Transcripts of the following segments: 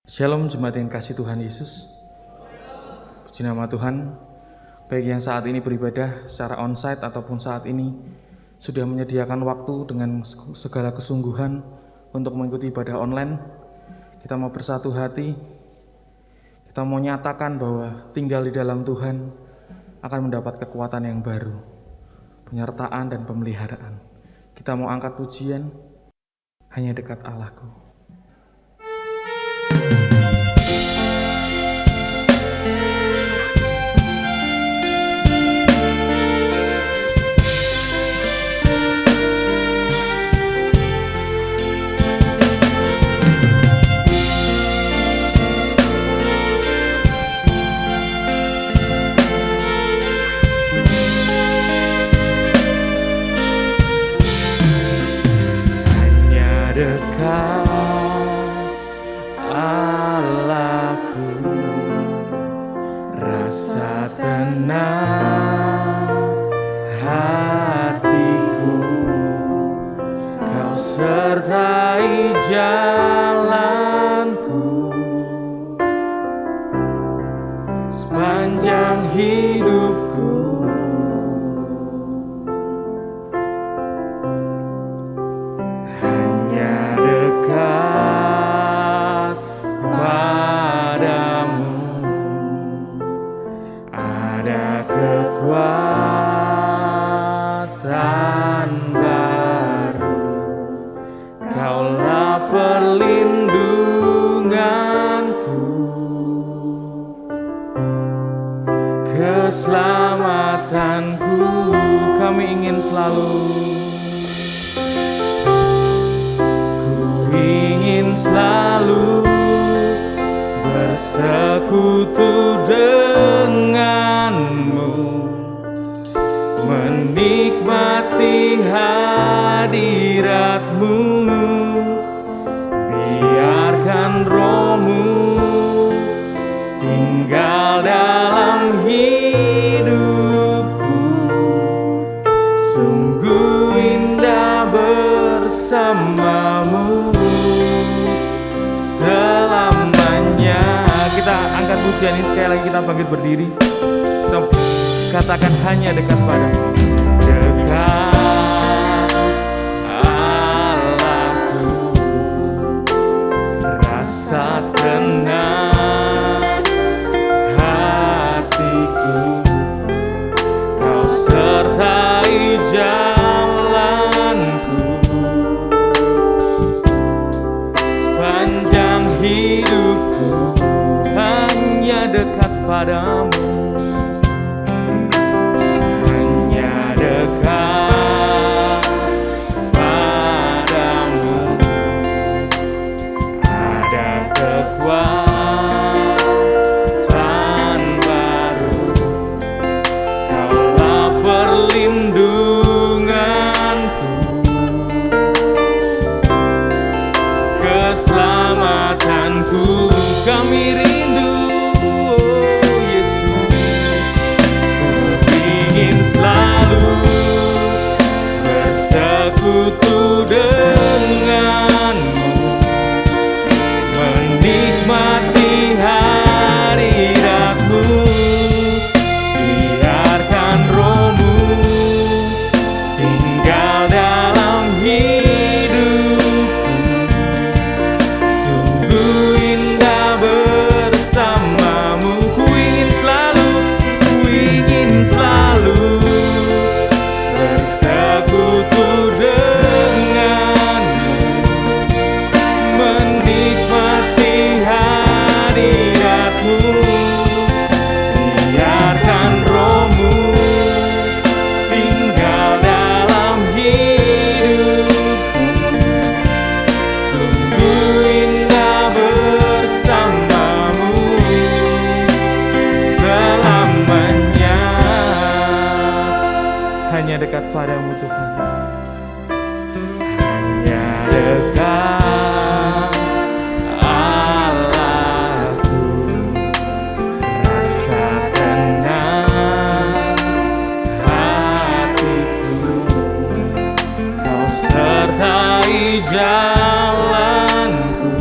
Shalom jemaat yang kasih Tuhan Yesus. Puji nama Tuhan. Baik yang saat ini beribadah secara onsite ataupun saat ini sudah menyediakan waktu dengan segala kesungguhan untuk mengikuti ibadah online. Kita mau bersatu hati. Kita mau nyatakan bahwa tinggal di dalam Tuhan akan mendapat kekuatan yang baru, penyertaan dan pemeliharaan. Kita mau angkat pujian, hanya dekat Allahku. Dekat Allahku, rasa tenang hatiku, Kau sertai jalanku sepanjang hidupku. Kekuatan baru, Kaulah perlindunganku, keselamatanku. Kami ingin selalu, ku ingin selalu bersekutu denganmu, menikmati hadiratmu. Biarkan rohmu tinggal dalam hidupku, sungguh indah bersamamu selamanya. Kita angkat pujian ini sekali lagi, kita bangkit berdiri. Kita katakan hanya dekat padamu. Dekat Allahku, rasa tenang hatiku, Kau sertai jalanku sepanjang hidupku, hanya dekat padamu. Kami rindu, oh Yesus, ku ingin selalu bersekutu denganmu, menikmati hadiratmu. Biarkan rohmu tinggal dalam hidupku, sungguh bersamamu. Ku ingin selalu bersekutu denganmu, menikmati hadiratmu. Biarkan rohmu tinggal dalam hidupku, sungguh indah bersamamu selamanya. Hanya dekat padamu Tuhan, hanya dekat Allahku, rasa tenang hatiku, Kau sertai jalanku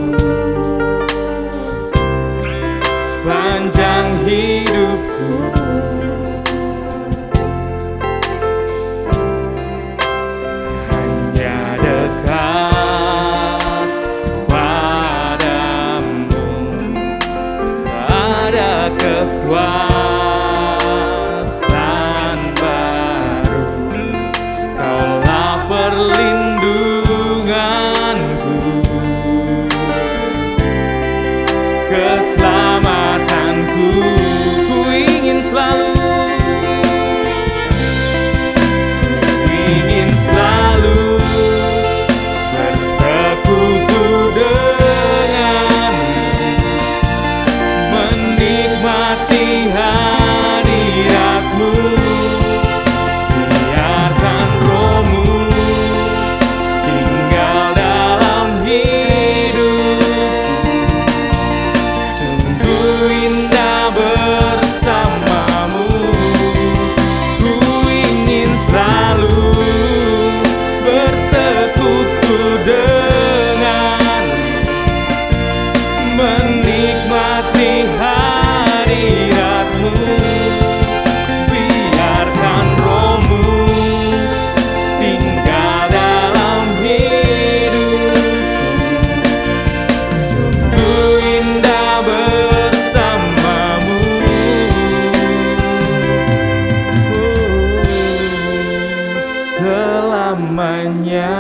selamanya.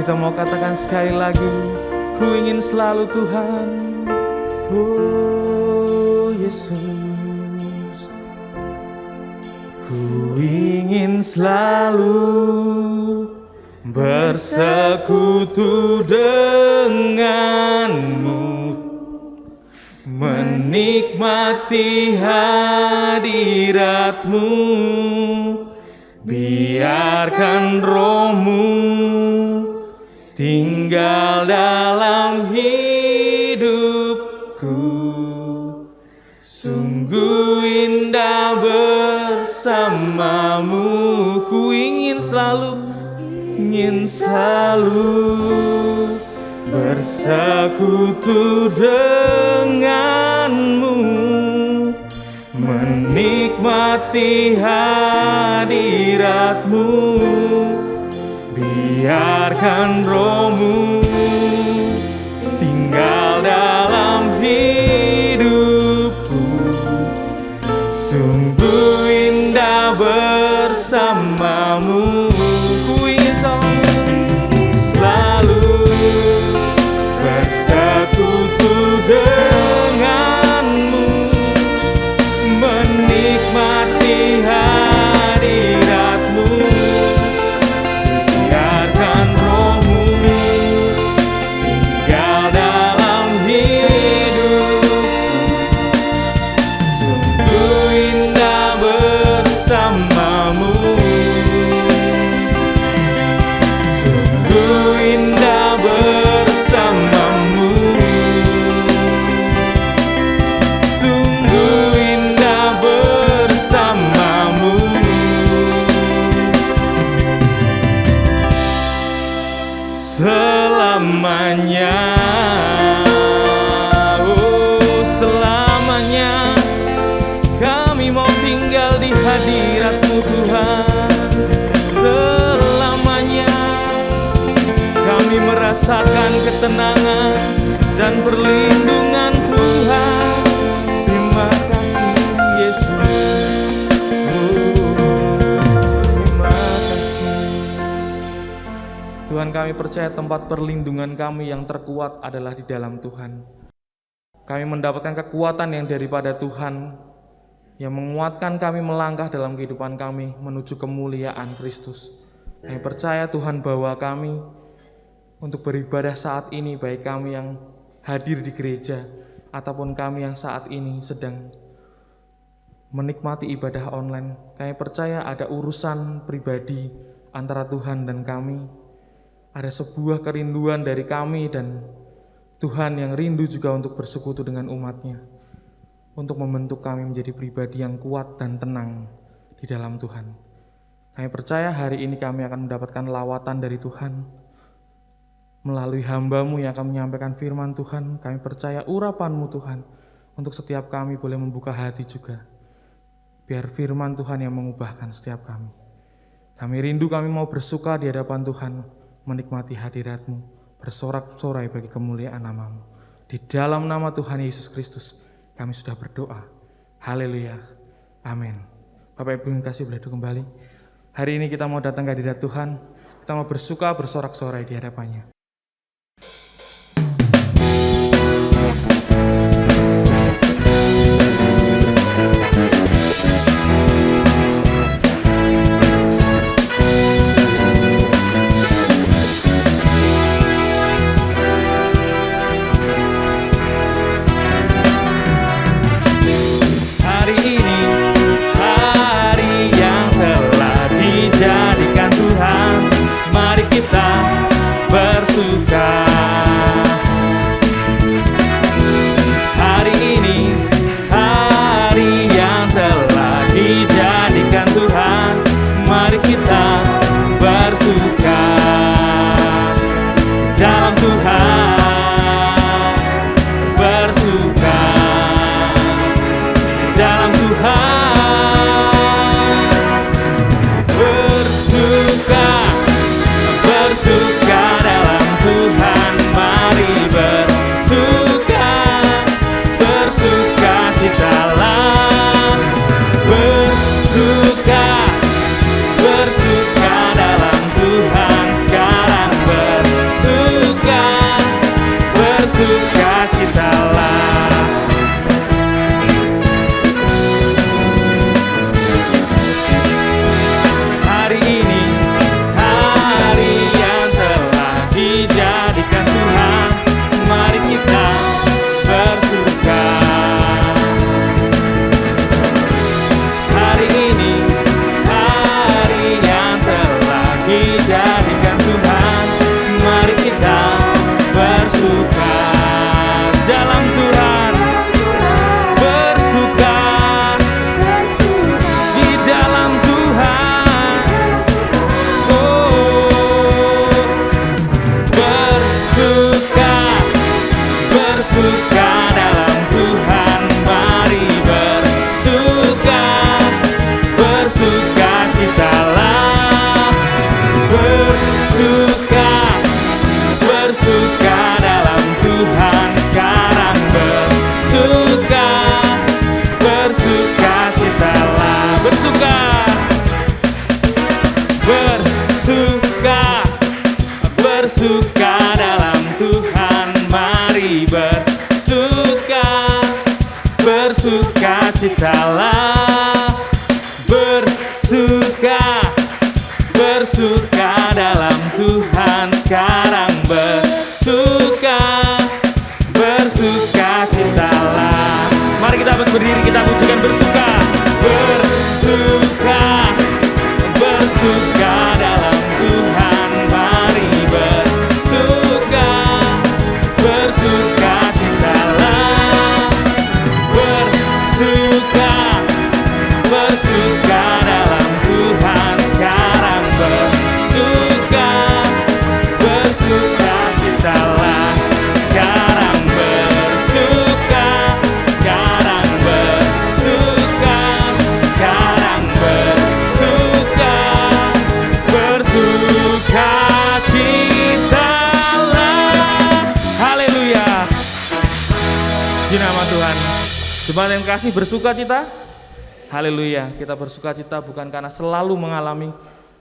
Kita mau katakan sekali lagi, ku ingin selalu Tuhan, oh Yesus. Ku ingin selalu bersekutu denganmu, menikmati hadiratmu, biarkan rohmu tinggal dalam hidupku. Sungguh indah bersamamu. Ku ingin selalu bersekutu denganmu, menikmati hadiratmu, biarkan rohmu tinggal dalam hidupku. Sungguh indah bersamamu. Ku ingin selalu bersekutu denganmu, menikmati hadiratmu, biarkan rohmu tinggal dalam hidupku. Sungguh indah bersamamu, sungguh indah bersamamu, sungguh indah bersamamu. Selamanya, oh selamanya, kami mau tinggal di hadirat-Mu Tuhan. Selamanya kami merasakan ketenangan dan perlindungan Tuhan. Terima kasih Yesus, terima kasih Tuhan. Kami percaya tempat perlindungan kami yang terkuat adalah di dalam Tuhan. Kami mendapatkan kekuatan yang daripada Tuhan, yang menguatkan kami melangkah dalam kehidupan kami menuju kemuliaan Kristus. Kami percaya Tuhan bawa kami untuk beribadah saat ini, baik kami yang hadir di gereja ataupun kami yang saat ini sedang menikmati ibadah online. Kami percaya ada urusan pribadi antara Tuhan dan kami. Ada sebuah kerinduan dari kami dan Tuhan yang rindu juga untuk bersekutu dengan umat-Nya, untuk membentuk kami menjadi pribadi yang kuat dan tenang di dalam Tuhan. Kami percaya hari ini kami akan mendapatkan lawatan dari Tuhan melalui hamba-Mu yang akan menyampaikan firman Tuhan. Kami percaya urapan-Mu Tuhan untuk setiap kami boleh membuka hati juga. Biar firman Tuhan yang mengubahkan setiap kami. Kami rindu, kami mau bersuka di hadapan Tuhan, menikmati hadirat-Mu, bersorak-sorai bagi kemuliaan nama-Mu. Di dalam nama Tuhan Yesus Kristus kami sudah berdoa. Haleluya. Amin. Bapak Ibu yang kasih, boleh duduk kembali. Hari ini kita mau datang ke hadirat Tuhan. Kita mau bersuka, bersorak-sorai di hadapan-Nya. bersuka, bersuka dalam Tuhan. Mari bersuka, bersuka citalah, bersuka, bersuka dalam Tuhan. Sekarang bersuka, bersuka citalah. Mari kita berdiri, kita pujikan bersuka, bersuka, bersuka dalam Tuhan. Mari bersuka, bersuka citalah, bersuka, bersuka dalam Tuhan. Sekarang bersuka, bersuka citalah. Sekarang bersuka, sekarang bersuka, sekarang bersuka, bersuka citalah. Haleluya. Di nama Tuhan. Jemaat yang kasih, bersuka cita. Haleluya. Kita bersuka cita bukan karena selalu mengalami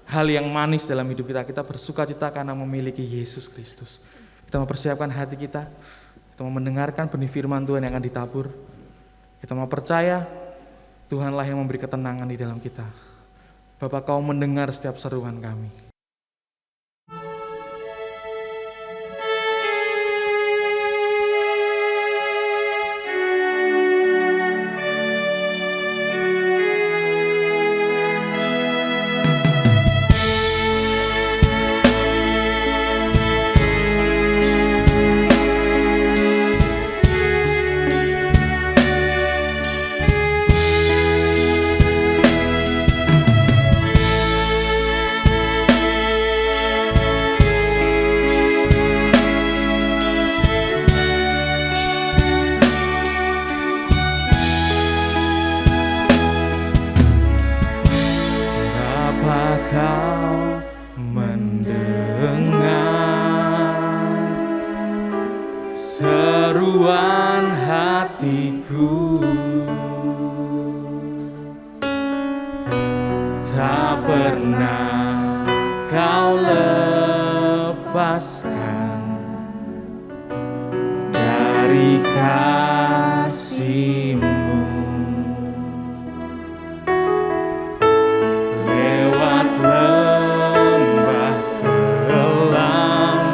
hal yang manis dalam hidup kita. Kita bersuka cita karena memiliki Yesus Kristus. Kita mempersiapkan hati kita. Kita mau mendengarkan benih firman Tuhan yang akan ditabur. Kita mau percaya Tuhanlah yang memberi ketenangan di dalam kita. Bapa, Kau mendengar setiap seruan kami. Kau mendengar seruan hatiku, tak pernah kau lepaskan dari kasih-Mu. Lembah kelam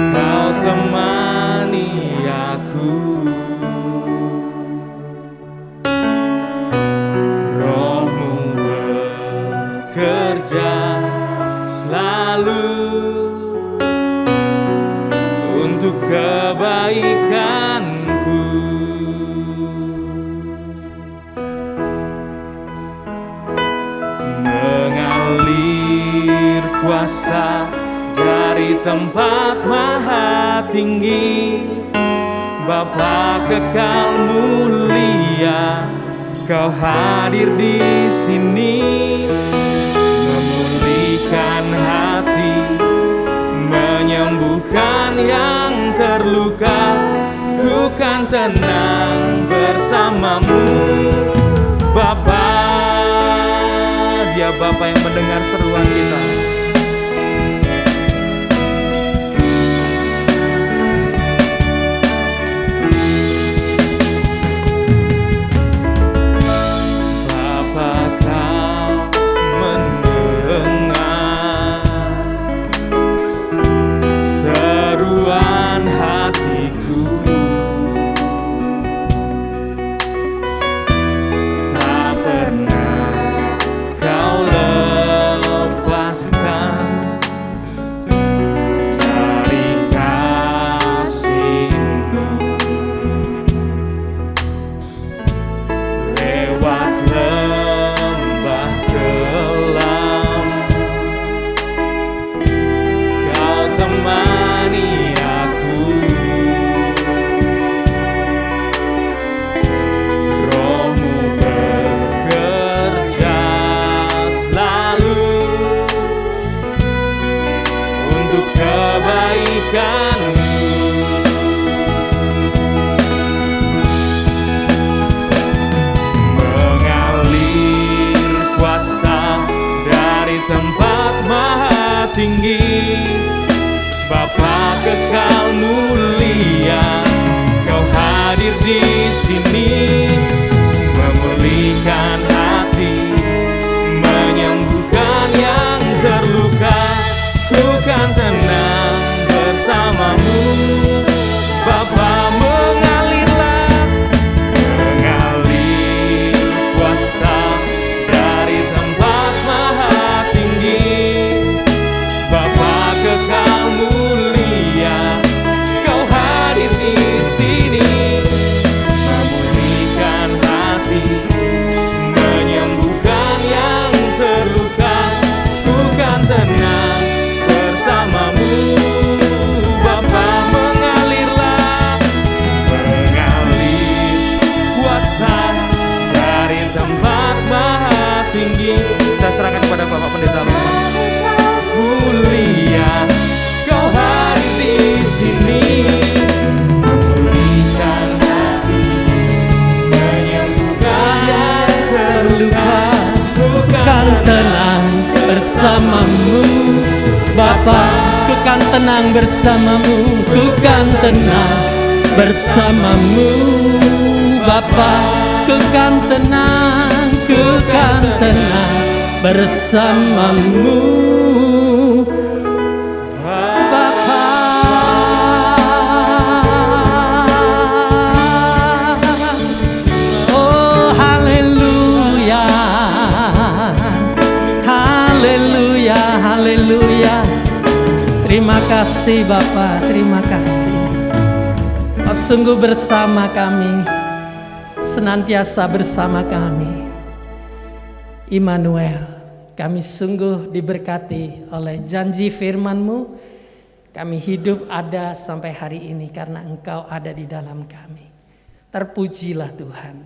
Kau temani aku, Roh-Mu bekerja selalu untuk kebaikanku. Mengalir kuasa dari tempat maha tinggi, Bapa kekal mulia, Kau hadir di sini, memulihkan hati, menyembuhkan yang terluka. Ku kan tenang bersama-Mu, Bapa. Dia Bapa yang mendengar seruan kita. Bapa, Kau mendengar seruan hatiku, tak pernah Kau lepaskan dari kasih-Mu. Lewat lembah kelam Kau temani aku, Roh-Mu bekerja selalu untuk kebaikanku. Mengalir kuasa tinggi, Bapa kekal mulia, Kau hadir di sini, memulihkan hati, menyembuhkan yang terluka. Ku kan tenang bersamamu, Bapa. Mengalirlah, mengalir kuasa dari tempat maha tinggi, Bapa kekal mulia, Kau hadir di sini, memulihkan hati, menyembuhkan yang terluka. Ku kan tenang bersamamu, Bapa. Mengalirlah, mengalir kuasa dari tempat maha tinggi. Saya serahkan kepada Bapak Pendeta Lukman. Mulia, Kau hadir di sini, memulihkan hati, menyembuhkan yang terluka. Kan tenang bersamamu, Bapa. Ku kan tenang bersamamu, ku kan tenang bersamamu, Bapa. Ku kan tenang bersamamu, Bapa. Oh haleluya, haleluya, haleluya. Terima kasih Bapa, terima kasih. Kau sungguh bersama kami, senantiasa bersama kami. Immanuel, kami sungguh diberkati oleh janji firman-Mu. Kami hidup ada sampai hari ini karena Engkau ada di dalam kami. Terpujilah Tuhan.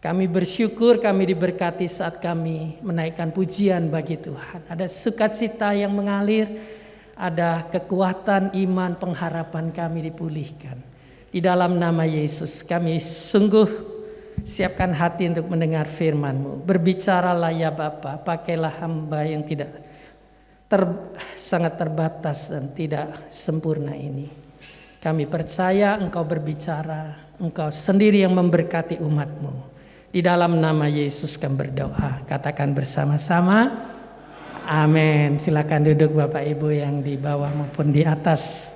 Kami bersyukur kami diberkati saat kami menaikkan pujian bagi Tuhan. Ada sukacita yang mengalir, ada kekuatan iman, pengharapan kami dipulihkan. Di dalam nama Yesus kami sungguh siapkan hati untuk mendengar firman-Mu. Berbicaralah ya Bapa, pakailah hamba yang sangat terbatas dan tidak sempurna ini. Kami percaya Engkau berbicara, Engkau sendiri yang memberkati umat-Mu. Di dalam nama Yesus kami berdoa. Katakan bersama-sama, amin. Silakan duduk Bapak Ibu yang di bawah maupun di atas.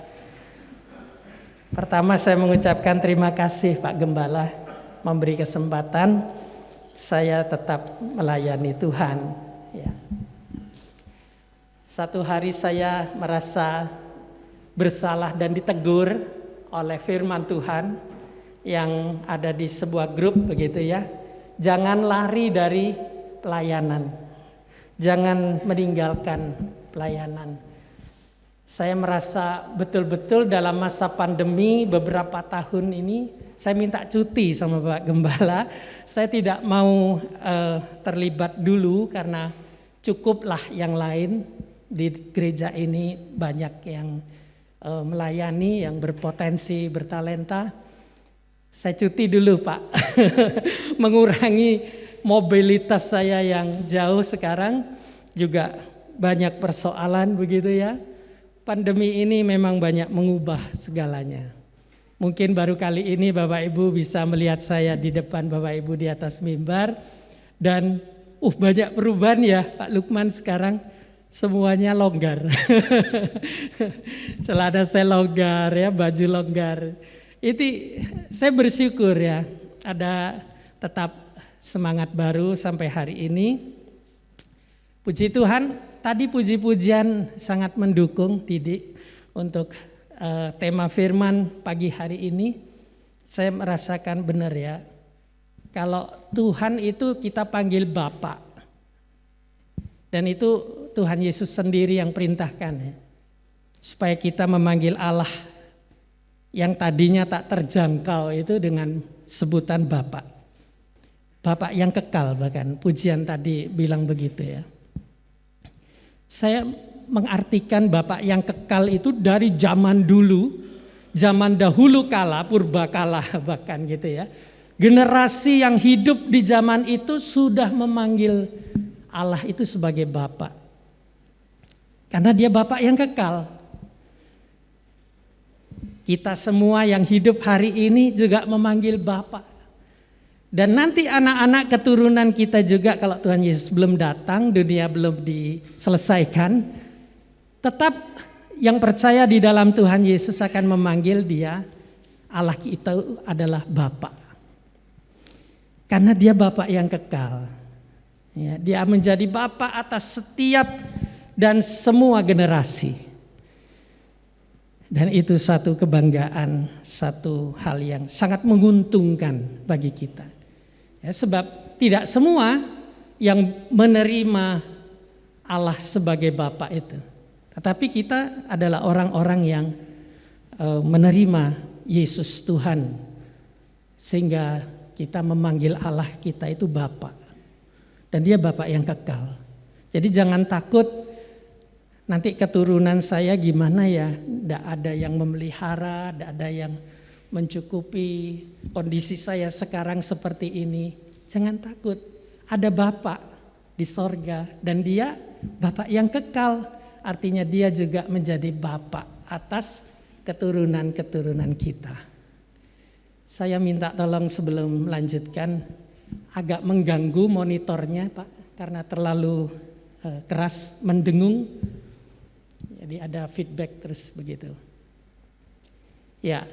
Pertama saya mengucapkan terima kasih Pak Gembala memberi kesempatan saya tetap melayani Tuhan. Ya. Satu hari saya merasa bersalah dan ditegur oleh firman Tuhan yang ada di sebuah grup begitu ya. Jangan lari dari pelayanan. Jangan meninggalkan pelayanan. Saya merasa betul-betul dalam masa pandemi beberapa tahun ini saya minta cuti sama Pak Gembala. Saya tidak mau terlibat dulu karena cukuplah yang lain di gereja ini banyak yang melayani, yang berpotensi, bertalenta. Saya cuti dulu Pak, mengurangi mobilitas saya yang jauh sekarang, juga banyak persoalan begitu ya. Pandemi ini memang banyak mengubah segalanya. Mungkin baru kali ini Bapak Ibu bisa melihat saya di depan Bapak Ibu di atas mimbar. Dan banyak perubahan ya Pak Lukman sekarang. Semuanya longgar. Celana saya longgar ya, baju longgar. Itu saya bersyukur ya, ada tetap semangat baru sampai hari ini. Puji Tuhan, tadi puji-pujian sangat mendukung Didi untuk tema firman pagi hari ini. Saya merasakan benar ya, kalau Tuhan itu kita panggil Bapa. Dan itu Tuhan Yesus sendiri yang perintahkan ya, supaya kita memanggil Allah yang tadinya tak terjangkau itu dengan sebutan Bapa. Bapa yang kekal, bahkan pujian tadi bilang begitu ya. Saya mengartikan Bapa yang kekal itu dari zaman dulu, zaman dahulu kala, purba kala bahkan gitu ya. Generasi yang hidup di zaman itu sudah memanggil Allah itu sebagai Bapa. Karena dia Bapa yang kekal. Kita semua yang hidup hari ini juga memanggil Bapa. Dan nanti anak-anak keturunan kita juga kalau Tuhan Yesus belum datang, dunia belum diselesaikan, tetap yang percaya di dalam Tuhan Yesus akan memanggil dia, Allah kita adalah Bapa. Karena dia Bapa yang kekal. Ya, dia menjadi Bapa atas setiap dan semua generasi. Dan itu satu kebanggaan, satu hal yang sangat menguntungkan bagi kita. Ya, sebab tidak semua yang menerima Allah sebagai Bapa itu. Tetapi kita adalah orang-orang yang menerima Yesus Tuhan. Sehingga kita memanggil Allah kita itu Bapa. Dan dia Bapa yang kekal. Jadi jangan takut nanti keturunan saya gimana ya, tidak ada yang memelihara, tidak ada yang mencukupi kondisi saya sekarang seperti ini. Jangan takut, ada Bapa di sorga dan dia Bapa yang kekal. Artinya dia juga menjadi Bapa atas keturunan-keturunan kita. Saya minta tolong sebelum melanjutkan, agak mengganggu monitornya Pak, karena terlalu keras mendengung. Jadi ada feedback terus begitu. Ya,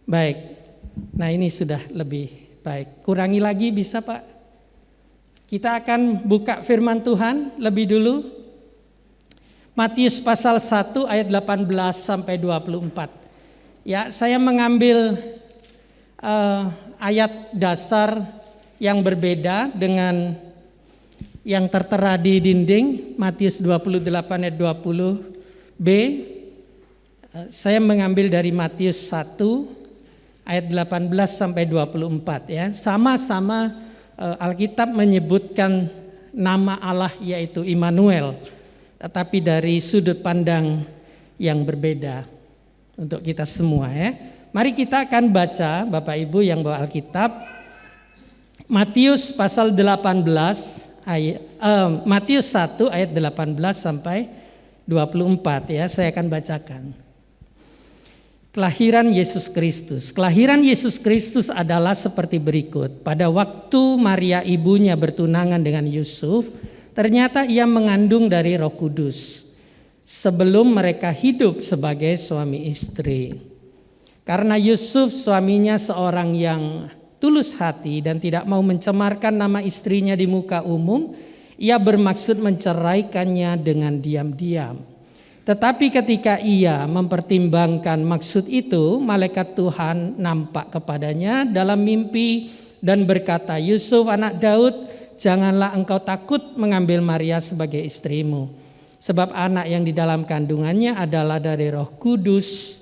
baik. Nah ini sudah lebih baik. Kurangi lagi bisa Pak? Kita akan buka firman Tuhan lebih dulu. Matius pasal 1 ayat 18 sampai 24. Ya, saya mengambil ayat dasar yang berbeda dengan yang tertera di dinding. Matius 28 ayat 20. Saya mengambil dari Matius 1 ayat 18 sampai 24 ya. Sama-sama Alkitab menyebutkan nama Allah yaitu Immanuel, tetapi dari sudut pandang yang berbeda untuk kita semua ya. Mari kita akan baca Bapak Ibu yang bawa Alkitab. Matius pasal 18 ayat Matius 1 ayat 18 sampai 24 ya, saya akan bacakan. Kelahiran Yesus Kristus. Kelahiran Yesus Kristus adalah seperti berikut. Pada waktu Maria ibunya bertunangan dengan Yusuf, ternyata ia mengandung dari Roh Kudus sebelum mereka hidup sebagai suami istri. Karena Yusuf suaminya seorang yang tulus hati dan tidak mau mencemarkan nama istrinya di muka umum, ia bermaksud menceraikannya dengan diam-diam. Tetapi ketika ia mempertimbangkan maksud itu, malaikat Tuhan nampak kepadanya dalam mimpi dan berkata, "Yusuf anak Daud, janganlah engkau takut mengambil Maria sebagai istrimu. Sebab anak yang di dalam kandungannya adalah dari Roh Kudus.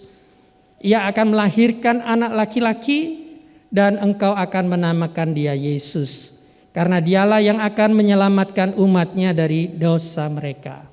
Ia akan melahirkan anak laki-laki dan engkau akan menamakan dia Yesus. Karena dialah yang akan menyelamatkan umatnya dari dosa mereka."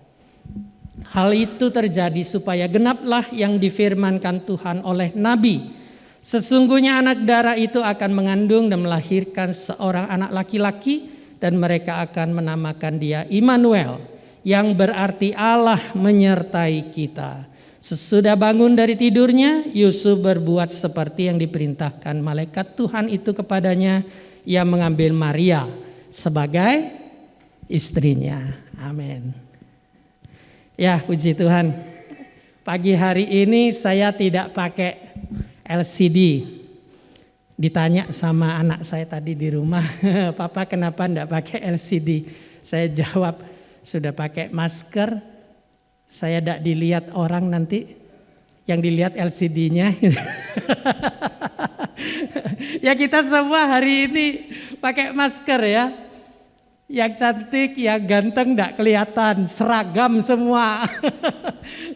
Hal itu terjadi supaya genaplah yang difirmankan Tuhan oleh Nabi. Sesungguhnya anak darah itu akan mengandung dan melahirkan seorang anak laki-laki dan mereka akan menamakan dia Immanuel, yang berarti Allah menyertai kita. Sesudah bangun dari tidurnya, Yusuf berbuat seperti yang diperintahkan malaikat Tuhan itu kepadanya. Ia mengambil Maria sebagai istrinya. Amin. Ya, puji Tuhan. Pagi hari ini saya tidak pakai LCD. Ditanya sama anak saya tadi di rumah, "Papa kenapa enggak pakai LCD?" Saya jawab, "Sudah pakai masker, saya tidak dilihat orang nanti, yang dilihat LCD-nya." Ya kita semua hari ini pakai masker ya. Yang cantik, yang ganteng enggak kelihatan, seragam semua.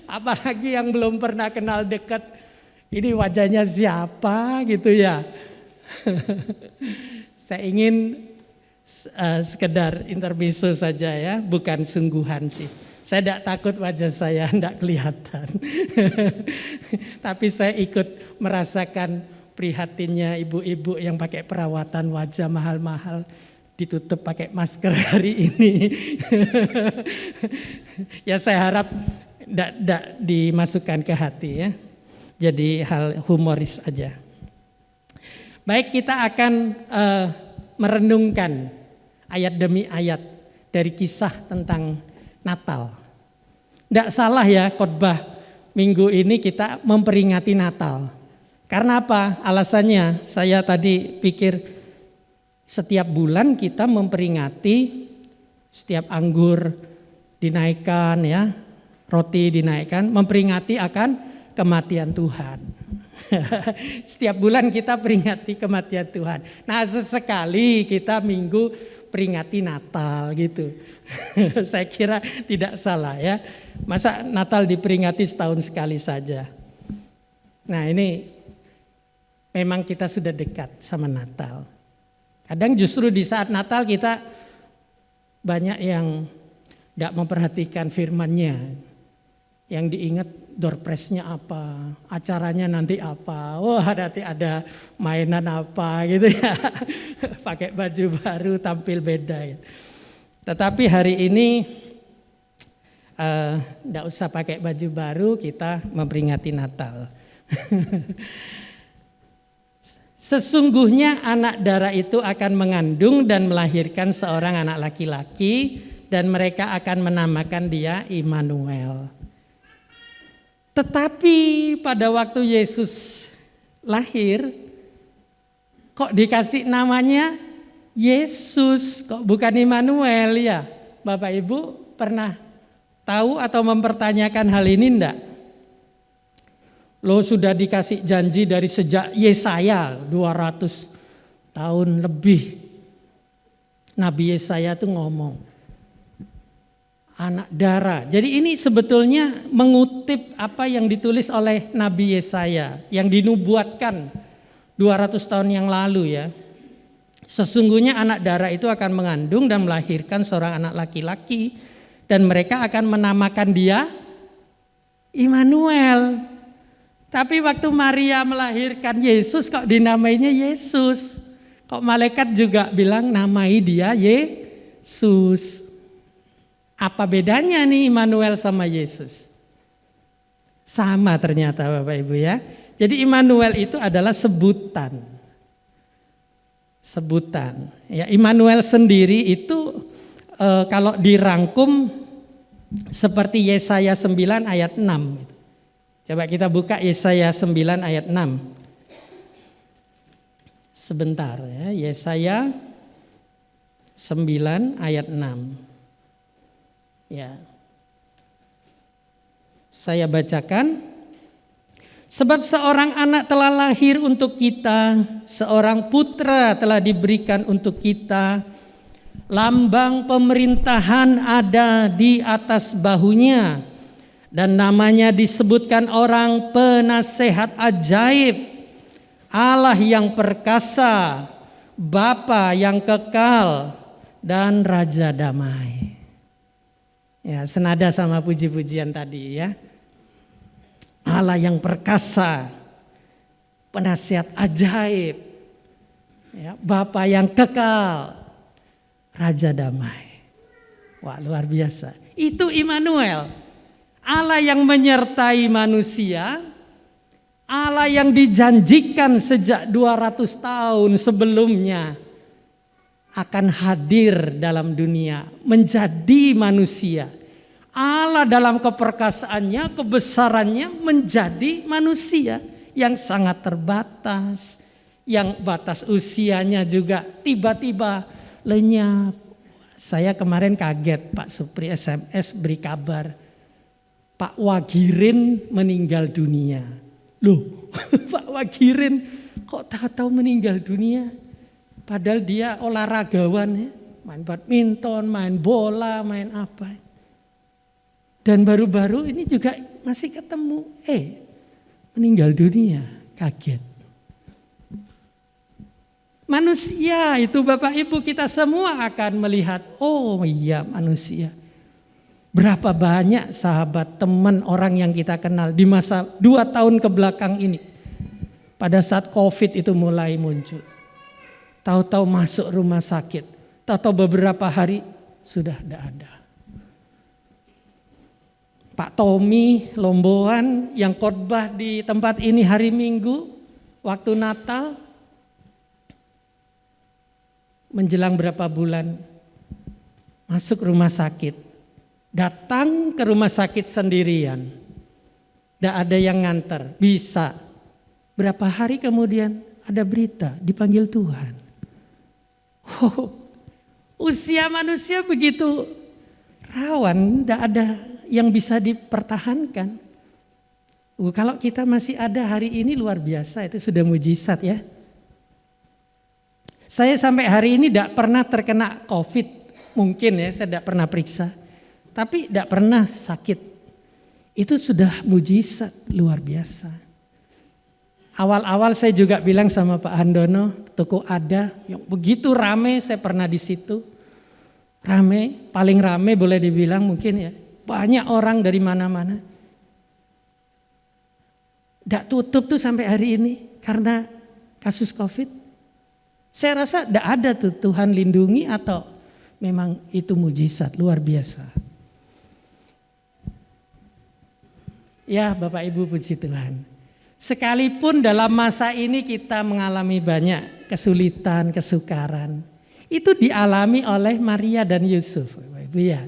Apalagi yang belum pernah kenal dekat, ini wajahnya siapa gitu ya. Saya ingin sekedar intermezzo saja ya, bukan sungguhan sih. Saya tidak takut wajah saya tidak kelihatan. Tapi saya ikut merasakan prihatinnya ibu-ibu yang pakai perawatan wajah mahal-mahal. ditutup pakai masker hari ini. Ya saya harap tidak dimasukkan ke hati ya. Jadi hal humoris aja. Baik, kita akan merenungkan ayat demi ayat dari kisah tentang Natal. Tidak salah ya khotbah minggu ini kita memperingati Natal. Karena apa? Alasannya saya tadi pikir setiap bulan kita memperingati setiap anggur dinaikkan ya, roti dinaikkan, memperingati akan kematian Tuhan. Setiap bulan kita peringati kematian Tuhan. Nah sesekali kita minggu peringati Natal gitu. Saya kira tidak salah ya. Masa Natal diperingati setahun sekali saja. Nah ini memang kita sudah dekat sama Natal. Kadang justru di saat Natal kita banyak yang tidak memperhatikan firman-Nya. Yang diingat door prize-nya apa, acaranya nanti apa, wah nanti ada mainan apa gitu ya. Pakai baju baru tampil beda gitu. Tetapi hari ini tidak usah pakai baju baru, kita memperingati Natal. Sesungguhnya anak darah itu akan mengandung dan melahirkan seorang anak laki-laki dan mereka akan menamakan dia Immanuel. Tetapi pada waktu Yesus lahir, kok dikasih namanya Yesus, kok bukan Immanuel ya? Bapak Ibu pernah tahu atau mempertanyakan hal ini enggak? Lo sudah dikasih janji dari sejak Yesaya 200 tahun lebih. Nabi Yesaya tuh ngomong anak darah. Jadi ini sebetulnya mengutip apa yang ditulis oleh Nabi Yesaya yang dinubuatkan 200 tahun yang lalu ya. Sesungguhnya anak darah itu akan mengandung dan melahirkan seorang anak laki-laki dan mereka akan menamakan dia Immanuel. Tapi waktu Maria melahirkan Yesus kok dinamainya Yesus. Kok malaikat juga bilang namai dia Yesus. Apa bedanya nih Immanuel sama Yesus? Sama ternyata Bapak Ibu ya. Jadi Immanuel itu adalah sebutan. Sebutan. Ya, Immanuel sendiri itu kalau dirangkum seperti Yesaya 9 ayat 6. Coba kita buka Yesaya 9 ayat 6. Sebentar ya, Yesaya 9 ayat 6. Ya. Saya bacakan. Sebab seorang anak telah lahir untuk kita, seorang putra telah diberikan untuk kita. Lambang pemerintahan ada di atas bahunya. Dan namanya disebutkan orang penasehat ajaib, Allah yang perkasa, Bapa yang kekal, dan Raja damai. Ya, senada sama puji-pujian tadi ya. Allah yang perkasa, penasehat ajaib, ya, Bapa yang kekal, Raja damai. Wah, luar biasa. Itu Immanuel. Allah yang menyertai manusia, Allah yang dijanjikan sejak 200 tahun sebelumnya akan hadir dalam dunia, menjadi manusia. Allah dalam keperkasaannya, kebesarannya menjadi manusia yang sangat terbatas, yang batas usianya juga tiba-tiba lenyap. Saya kemarin kaget Pak Supri SMS beri kabar, Pak Wagirin meninggal dunia. Loh, Pak Wagirin kok tahu-tahu meninggal dunia? Padahal dia olahragawan ya, main badminton, main bola, main apa. Dan baru-baru ini juga masih ketemu, meninggal dunia, kaget. Manusia itu Bapak Ibu kita semua akan melihat, oh iya manusia. Berapa banyak sahabat, teman, orang yang kita kenal di masa 2 tahun ke belakang ini. Pada saat COVID itu mulai muncul. Tahu-tahu masuk rumah sakit. atau beberapa hari sudah tidak ada. Pak Tommy Lomboan yang khotbah di tempat ini hari Minggu, waktu Natal, menjelang berapa bulan masuk rumah sakit, datang ke rumah sakit sendirian, tidak ada yang nganter, bisa. Berapa hari kemudian ada berita dipanggil Tuhan. Usia manusia begitu rawan, tidak ada yang bisa dipertahankan. Kalau kita masih ada hari ini luar biasa, itu sudah mujizat ya. Saya sampai hari ini tidak pernah terkena COVID, mungkin ya, saya tidak pernah periksa. Tapi tidak pernah sakit. Itu sudah mujizat luar biasa. Awal-awal saya juga bilang sama Pak Handono, toko ada, yang begitu rame, saya pernah di situ. Rame, paling rame boleh dibilang mungkin ya. Banyak orang dari mana-mana. Tidak tutup tuh sampai hari ini karena kasus COVID. Saya rasa tidak ada tuh Tuhan lindungi atau memang itu mujizat luar biasa. Ya Bapak Ibu puji Tuhan. Sekalipun dalam masa ini kita mengalami banyak kesulitan, kesukaran. Itu dialami oleh Maria dan Yusuf. Bapak Ibu ya.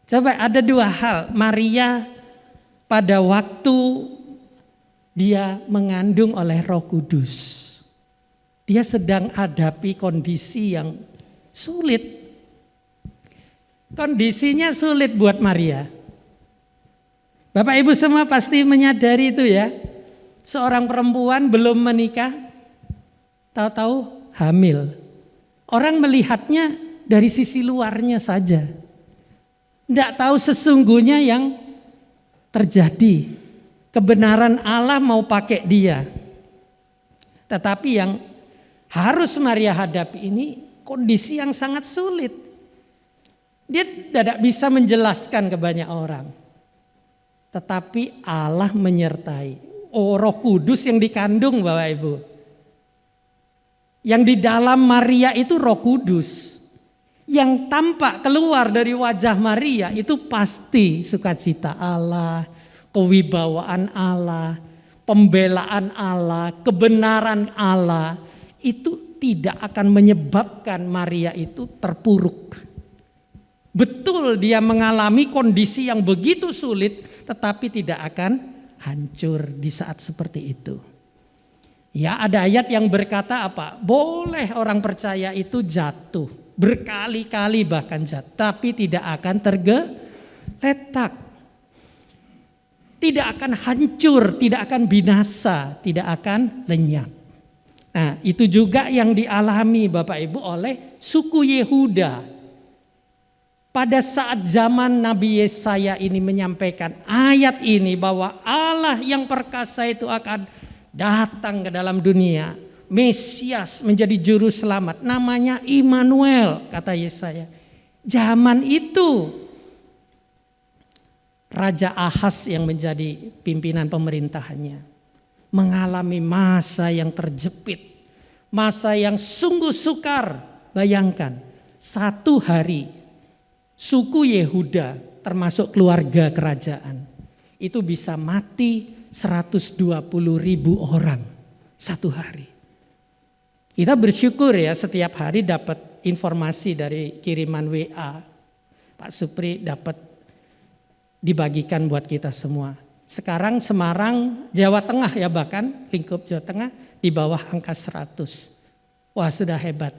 Coba ada dua hal. Maria pada waktu dia mengandung oleh Roh Kudus. Dia sedang hadapi kondisi yang sulit. Kondisinya sulit buat Maria. Bapak Ibu semua pasti menyadari itu ya. Seorang perempuan belum menikah, tahu-tahu hamil. Orang melihatnya dari sisi luarnya saja. Tidak tahu sesungguhnya yang terjadi. Kebenaran Allah mau pakai dia. Tetapi yang harus Maria hadapi ini kondisi yang sangat sulit. Dia tidak bisa menjelaskan ke banyak orang. Tetapi Allah menyertai. Roh Kudus yang dikandung Bapak Ibu. Yang di dalam Maria itu Roh Kudus. Yang tampak keluar dari wajah Maria itu pasti sukacita Allah, kewibawaan Allah, pembelaan Allah, kebenaran Allah. Itu tidak akan menyebabkan Maria itu terpuruk. Betul dia mengalami kondisi yang begitu sulit, tetapi tidak akan hancur di saat seperti itu. Ya ada ayat yang berkata apa? Boleh orang percaya itu jatuh. Berkali-kali bahkan jatuh. Tapi tidak akan tergeletak. Tidak akan hancur, tidak akan binasa, tidak akan lenyap. Nah itu juga yang dialami Bapak Ibu oleh suku Yehuda. Pada saat zaman Nabi Yesaya ini menyampaikan ayat ini bahwa Allah yang perkasa itu akan datang ke dalam dunia. Mesias menjadi juru selamat, namanya Immanuel kata Yesaya. Zaman itu Raja Ahaz yang menjadi pimpinan pemerintahannya mengalami masa yang terjepit, masa yang sungguh sukar. Bayangkan satu hari suku Yehuda termasuk keluarga kerajaan itu bisa mati 120.000 orang satu hari. Kita bersyukur ya setiap hari dapat informasi dari kiriman WA. Pak Supri dapat dibagikan buat kita semua. Sekarang Semarang, Jawa Tengah ya bahkan lingkup Jawa Tengah di bawah angka 100. Wah sudah hebat.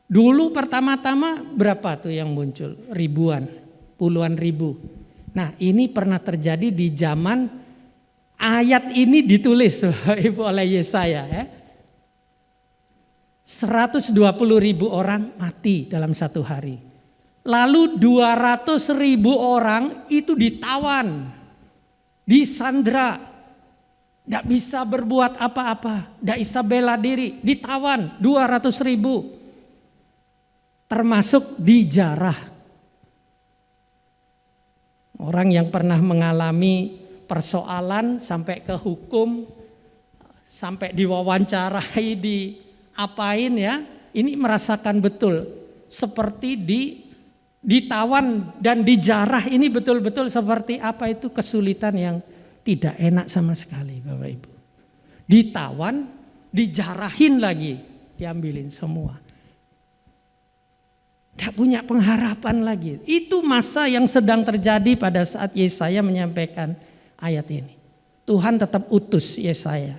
Dulu pertama-tama berapa tuh yang muncul? Ribuan, puluhan ribu. Nah ini pernah terjadi di zaman ayat ini ditulis Ibu oleh Yesaya ya. 120.000 orang mati dalam satu hari. Lalu 200.000 orang itu ditawan, disandra, tidak bisa berbuat apa-apa, tidak bisa bela diri, ditawan 200.000, termasuk dijarah. Orang yang pernah mengalami persoalan sampai ke hukum, sampai diwawancarai, diapain ya, ini merasakan betul seperti ditawan dan dijarah. Ini betul-betul seperti apa itu kesulitan yang tidak enak sama sekali Bapak Ibu. Ditawan, dijarahin lagi, diambilin semua. Tidak punya pengharapan lagi. Itu masa yang sedang terjadi pada saat Yesaya menyampaikan ayat ini. Tuhan tetap utus Yesaya.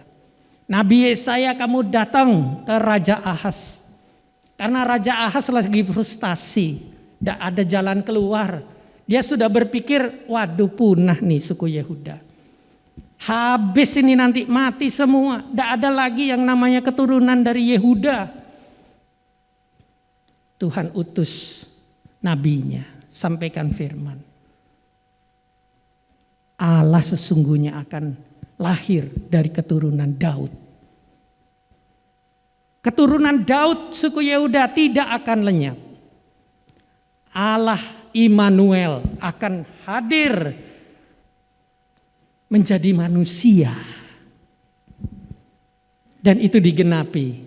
Nabi Yesaya, kamu datang ke Raja Ahaz. Karena Raja Ahaz lagi frustasi. Tidak ada jalan keluar. Dia sudah berpikir, waduh punah nih suku Yehuda. Habis ini nanti mati semua. Tidak ada lagi yang namanya keturunan dari Yehuda. Tuhan utus nabinya, sampaikan firman. Allah sesungguhnya akan lahir dari keturunan Daud. Keturunan Daud suku Yehuda tidak akan lenyap. Allah Immanuel akan hadir menjadi manusia. Dan itu digenapi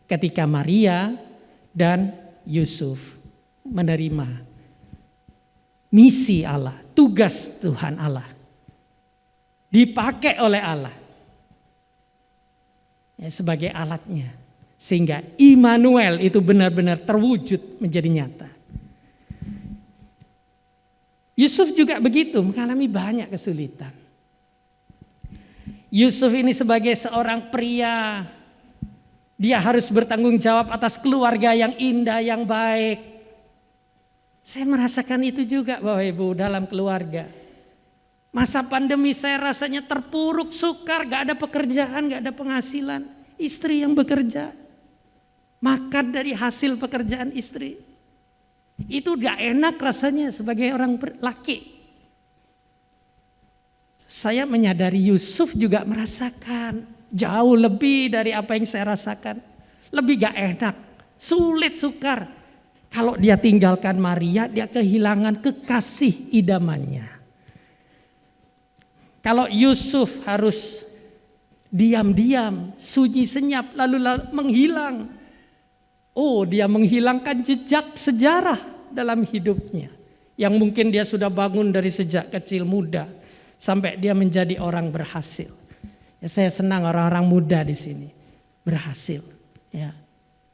ketika Maria dan Yusuf menerima misi Allah, tugas Tuhan Allah, dipakai oleh Allah ya, sebagai alatnya, sehingga Immanuel itu benar-benar terwujud menjadi nyata. Yusuf juga begitu, mengalami banyak kesulitan. Yusuf ini sebagai seorang pria, dia harus bertanggung jawab atas keluarga yang indah, yang baik. Saya merasakan itu juga Bapak Ibu dalam keluarga. Masa pandemi saya rasanya terpuruk, sukar, gak ada pekerjaan, gak ada penghasilan. Istri yang bekerja, makan dari hasil pekerjaan istri. Itu gak enak rasanya sebagai orang laki. Saya menyadari Yusuf juga merasakan jauh lebih dari apa yang saya rasakan. Lebih gak enak, sulit, sukar. Kalau dia tinggalkan Maria, dia kehilangan kekasih idamannya. Kalau Yusuf harus diam-diam, sunyi senyap, lalu menghilang. Oh, dia menghilangkan jejak sejarah dalam hidupnya. Yang mungkin dia sudah bangun dari sejak kecil muda, sampai dia menjadi orang berhasil. Ya, saya senang orang-orang muda di sini berhasil. Ya,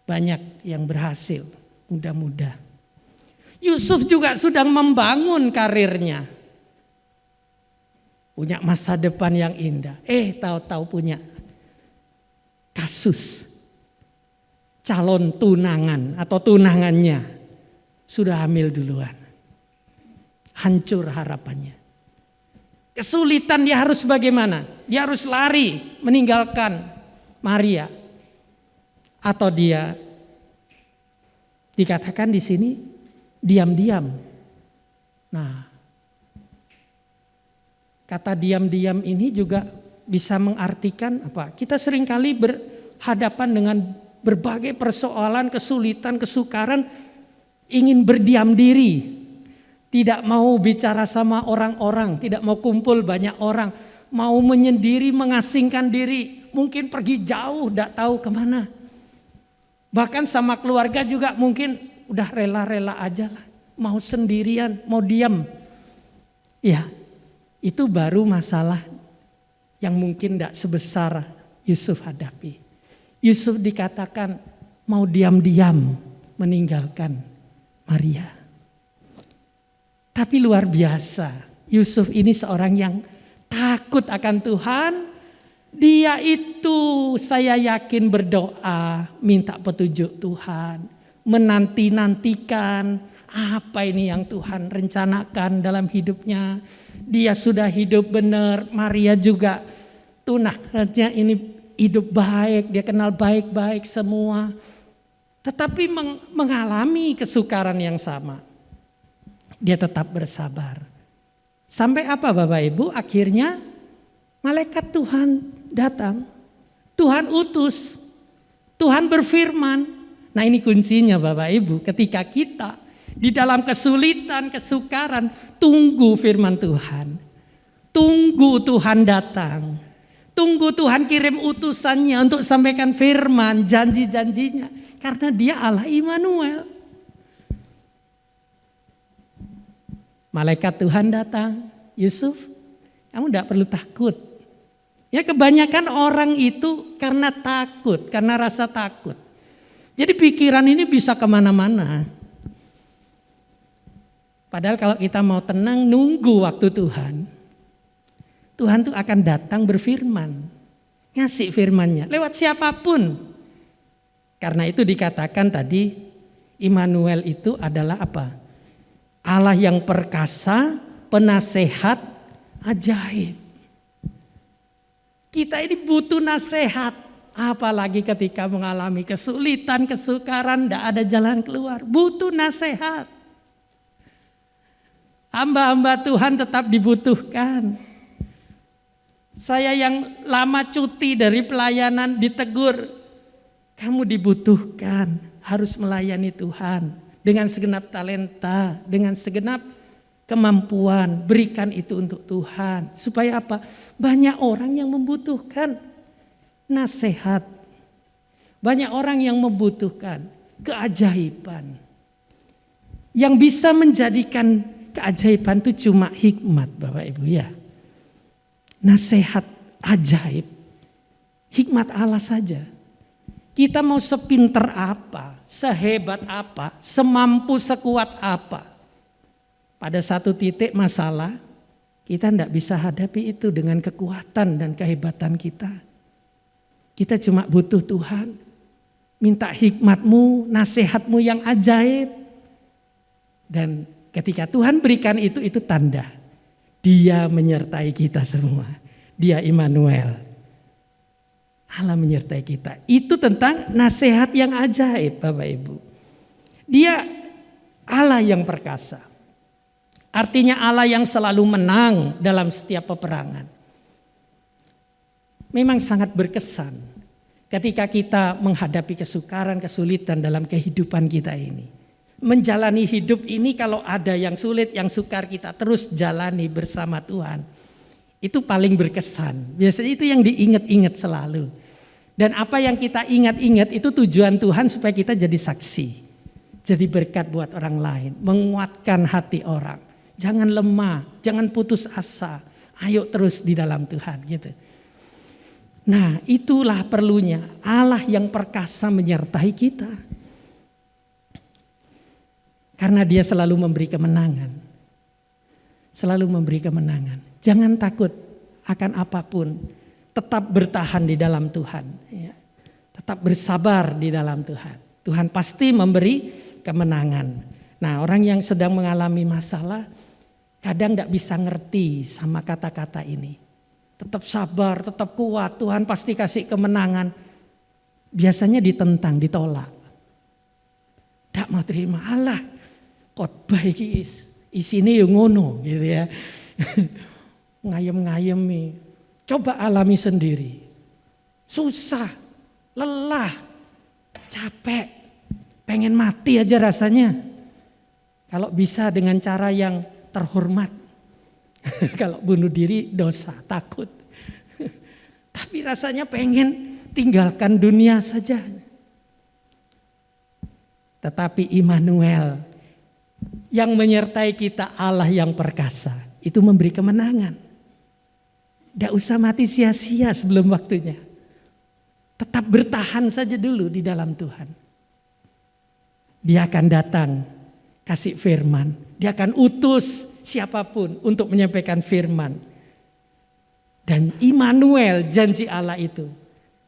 banyak yang berhasil, muda-muda. Yusuf juga sedang membangun karirnya, punya masa depan yang indah. Tahu-tahu punya kasus calon tunangan atau tunangannya sudah hamil duluan. Hancur harapannya. Kesulitan dia harus bagaimana? Dia harus lari meninggalkan Maria. Atau dia dikatakan di sini diam-diam. Nah, kata diam-diam ini juga bisa mengartikan apa? Kita seringkali berhadapan dengan berbagai persoalan, kesulitan, kesukaran, ingin berdiam diri. Tidak mau bicara sama orang-orang, tidak mau kumpul banyak orang, mau menyendiri, mengasingkan diri, mungkin pergi jauh, tidak tahu kemana. Bahkan sama keluarga juga mungkin udah rela-rela aja lah, mau sendirian, mau diam. Ya, itu baru masalah yang mungkin tidak sebesar Yusuf hadapi. Yusuf dikatakan mau diam-diam meninggalkan Maria. Tapi luar biasa, Yusuf ini seorang yang takut akan Tuhan. Dia itu saya yakin berdoa, minta petunjuk Tuhan. Menanti-nantikan apa ini yang Tuhan rencanakan dalam hidupnya. Dia sudah hidup benar, Maria juga tunangannya ini hidup baik, dia kenal baik-baik semua. Tetapi mengalami kesukaran yang sama. Dia tetap bersabar. Sampai apa Bapak Ibu? Akhirnya malaikat Tuhan datang. Tuhan utus. Tuhan berfirman. Nah ini kuncinya Bapak Ibu. Ketika kita di dalam kesulitan, kesukaran, tunggu firman Tuhan. Tunggu Tuhan datang. Tunggu Tuhan kirim utusannya untuk sampaikan firman, janji-janjinya. Karena dia Allah Immanuel. Malaikat Tuhan datang, Yusuf, kamu tidak perlu takut. Ya kebanyakan orang itu karena takut, karena rasa takut. Jadi pikiran ini bisa kemana-mana. Padahal kalau kita mau tenang, nunggu waktu Tuhan. Tuhan tuh akan datang berfirman. Ngasih firmannya, lewat siapapun. Karena itu dikatakan tadi, Immanuel itu adalah apa? Allah yang perkasa, penasehat, ajaib. Kita ini butuh nasihat, apalagi ketika mengalami kesulitan, kesukaran, tidak ada jalan keluar. Butuh nasihat. Hamba-hamba Tuhan tetap dibutuhkan. Saya yang lama cuti dari pelayanan ditegur, kamu dibutuhkan, harus melayani Tuhan dengan segenap talenta, dengan segenap kemampuan, berikan itu untuk Tuhan. Supaya apa? Banyak orang yang membutuhkan nasihat. Banyak orang yang membutuhkan keajaiban. Yang bisa menjadikan keajaiban itu cuma hikmat, Bapak Ibu ya. Nasihat ajaib. Hikmat Allah saja. Kita mau sepinter apa, sehebat apa, semampu sekuat apa. Pada satu titik masalah, kita tidak bisa hadapi itu dengan kekuatan dan kehebatan kita. Kita cuma butuh Tuhan. Minta hikmat-Mu, nasihat-Mu yang ajaib. Dan ketika Tuhan berikan itu tanda. Dia menyertai kita semua. Dia Immanuel. Allah menyertai kita. Itu tentang nasihat yang ajaib, Bapak Ibu. Dia Allah yang perkasa. Artinya Allah yang selalu menang dalam setiap peperangan. Memang sangat berkesan ketika kita menghadapi kesukaran, kesulitan dalam kehidupan kita ini. Menjalani hidup ini kalau ada yang sulit, yang sukar kita terus jalani bersama Tuhan. Itu paling berkesan. Biasanya itu yang diingat-ingat selalu. Dan apa yang kita ingat-ingat itu tujuan Tuhan supaya kita jadi saksi. Jadi berkat buat orang lain. Menguatkan hati orang. Jangan lemah, jangan putus asa. Ayo terus di dalam Tuhan gitu. Nah itulah perlunya Allah yang perkasa menyertai kita. Karena dia selalu memberi kemenangan. Selalu memberi kemenangan. Jangan takut akan apapun. Tetap bertahan di dalam Tuhan. Ya. Tetap bersabar di dalam Tuhan. Tuhan pasti memberi kemenangan. Nah orang yang sedang mengalami masalah. Kadang tidak bisa ngerti sama kata-kata ini. Tetap sabar, tetap kuat. Tuhan pasti kasih kemenangan. Biasanya ditentang, ditolak. Tidak mau terima. Allah khotbah iki isine yo ngono gitu ya. Ngayem-ngayemi. Coba alami sendiri. Susah, lelah, capek, pengen mati aja rasanya. Kalau bisa dengan cara yang terhormat. Kalau bunuh diri dosa, takut. Tapi rasanya pengen tinggalkan dunia saja. Tetapi Immanuel yang menyertai kita Allah yang perkasa itu memberi kemenangan. Tidak usah mati sia-sia sebelum waktunya. Tetap bertahan saja dulu di dalam Tuhan. Dia akan datang kasih firman. Dia akan utus siapapun untuk menyampaikan firman. Dan Immanuel janji Allah itu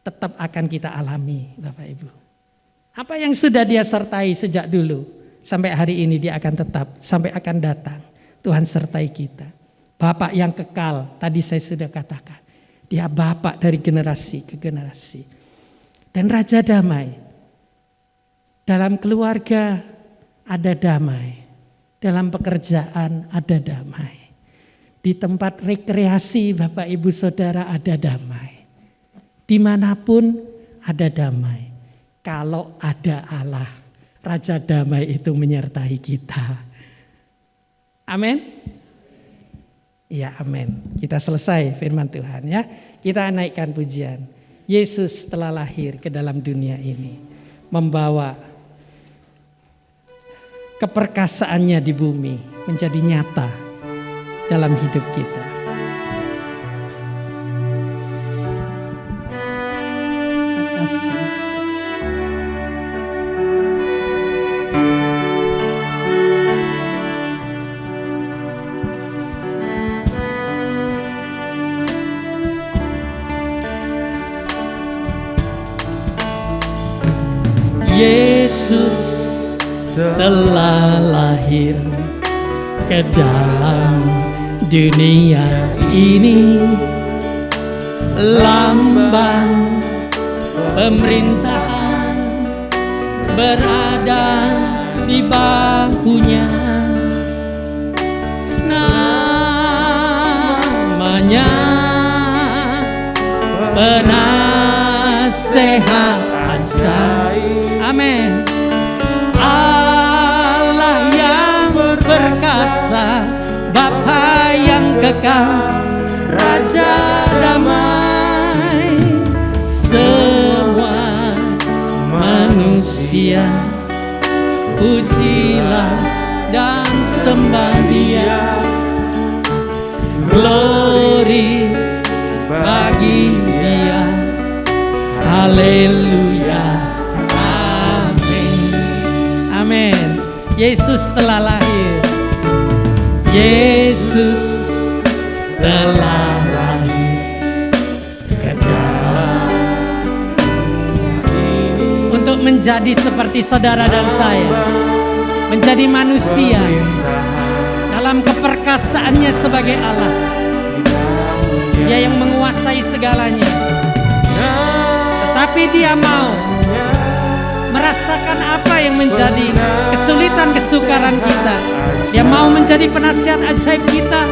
tetap akan kita alami Bapak Ibu. Apa yang sudah dia sertai sejak dulu sampai hari ini dia akan tetap sampai akan datang. Tuhan sertai kita. Bapak yang kekal, tadi saya sudah katakan. Dia Bapak dari generasi ke generasi. Dan Raja damai. Dalam keluarga ada damai. Dalam pekerjaan ada damai. Di tempat rekreasi Bapak Ibu Saudara ada damai. Dimanapun ada damai. Kalau ada Allah, Raja damai itu menyertai kita. Amin. Ya amin. Kita selesai firman Tuhan ya. Kita naikkan pujian. Yesus telah lahir ke dalam dunia ini. Membawa keperkasaannya di bumi. menjadi nyata dalam hidup kita. Terima kasih. Yesus telah lahir ke dalam dunia ini, lambang pemerintahan berada di bahunya, namanya penasehat ajaib. Amin. Allah yang perkasa, Bapa yang kekal, Raja damai. Semua manusia pujilah dan sembah Dia. Glory bagi Dia. Haleluya. Amin. Yesus telah lahir. Yesus telah lahir ke dalam untuk menjadi seperti saudara dan saya, menjadi manusia dalam keperkasaannya sebagai Allah. Dia yang menguasai segalanya, tetapi Dia mau merasakan apa yang menjadi kesulitan kesukaran kita. Dia mau menjadi penasihat ajaib kita.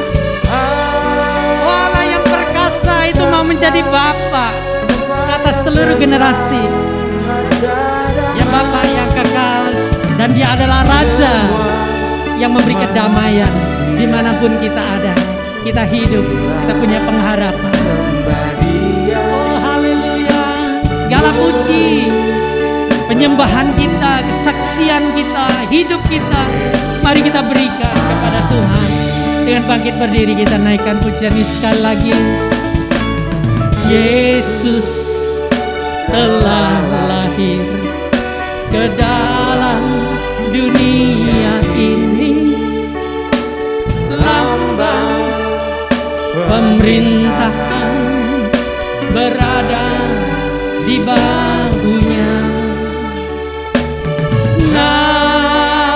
Oh, Allah yang perkasa itu mau menjadi Bapa atas seluruh generasi. Ya, Bapa yang kekal, dan Dia adalah Raja yang memberi kedamaian dimanapun kita ada. Kita hidup, kita punya pengharapan. Oh, haleluya. Segala puji, penyembahan kita, kesaksian kita, hidup kita, mari kita berikan kepada Tuhan. Dengan bangkit berdiri kita naikkan pujian ini sekali lagi. Yesus telah lahir ke dalam dunia ini, lambang pemerintahan berada di bahunya.